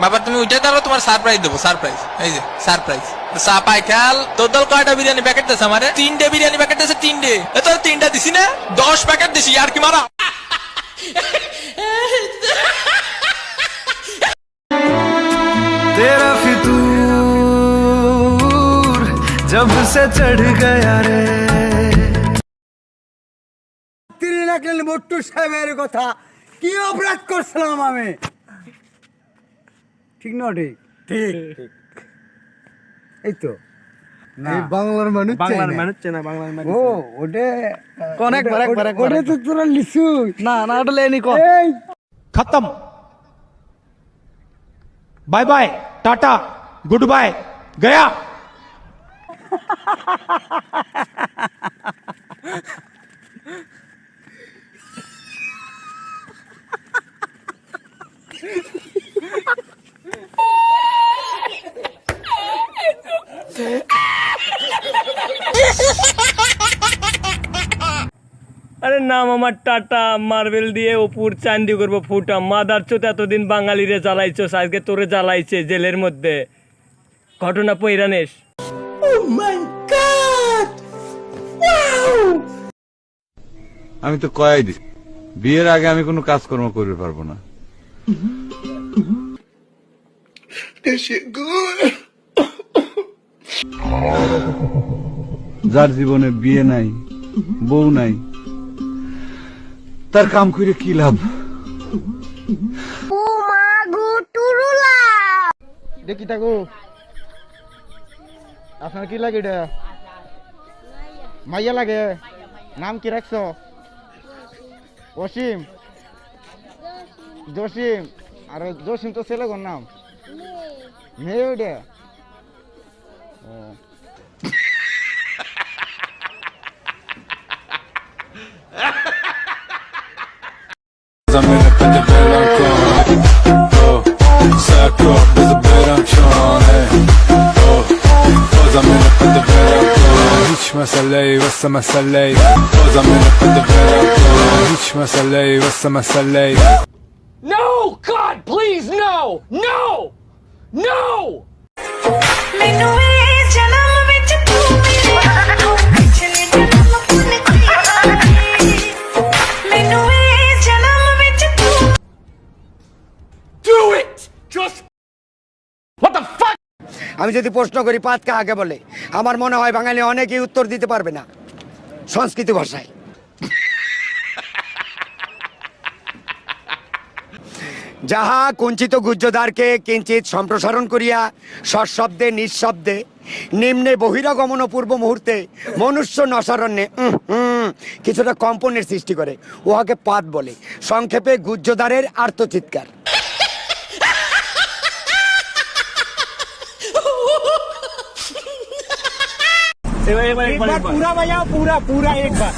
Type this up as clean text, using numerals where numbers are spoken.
বাবা তুমি উঠে দাঁড়াও, তোমার সারপ্রাইজ দেবো, সারপ্রাইজ। এই যে সারপ্রাইজ। চা পাই খেয়াল। তোর দল কয়টা বিরিয়ানি প্যাকেট দিয়েছে আমারে? 3টে বিরিয়ানি প্যাকেট দিয়েছে, 3টে। তোর 3টা দিছি না, 10 প্যাকেট দিছি। আর কি মারা? तेरा फितूर जब से चढ़ गया रे তিনি রাখলেন মোট্টু সাহেবের কথা। কি অপরাধ করছিলাম আমি? ঠিক না? ঠিক ঠিক এই তো বাংলার মানুষ না বাংলার মানুষ ও ওটা একবার ওটা তো তোরা লিসু না না ওটা লেনি কর এই खत्म bye bye tata good bye गया আরে নাম আমার টাটা, মার্বেল দিয়ে অপুর চান্দি করবো ফুটা। মাদার চোত এতদিন বাঙালিরে জ্বালাইছো, আজকে তোরে জ্বালাইছে জেলের মধ্যে। ঘটনা পৈরানেশ। আমি তো কয়াই দিছি বিয়ের আগে আমি কোনো কাজকর্ম করতে পারবো না। যার জীবনে বিয়ে নাই, বউ নাই, তার কাম করে কি লাভ? দেখি থাকো আপনার কি লাগে এটা? মাইয়া লাগে? নাম কি রাখছো? অসীম, জসিম। আর জসিম তো ছেলে কোন নাম? মেয়ে ওটা। ও hiç meseleyi o zaman hiç meseleyi No, God, please, no, no, no. ਮੈਨੂੰ ਇਹ ਜਨਮ ਵਿੱਚ ਤੂੰ ਮਿਲਿਆ ਪਿਛਲੇ ਜਨਮ ਪੁੰਨ ਕੀਆ ਮੈਨੂੰ ਇਹ ਜਨਮ ਵਿੱਚ ਤੂੰ Do it. Just. What the fuck? আমি যদি প্রশ্ন করি পাত কাকে বলে, আমার মনে হয় বাঙালি অনেকেই উত্তর দিতে পারবে না সংস্কৃত ভাষায়। যাহা কুঞ্চিত গুহ্যদ্বারকে কিঞ্চিত সম্প্রসারণ করিয়া সশব্দে নিঃশব্দে নিম্নে বহিরাগমন পূর্ব মুহূর্তে মনুষ্য নসারণ্যে কিছুটা কম্পনের সৃষ্টি করে, উহাকে পাত বলে। সংক্ষেপে গুহ্যদ্বারের আর্তচিৎকার। एक बार पूरा बजाओ, पूरा पूरा एक बार।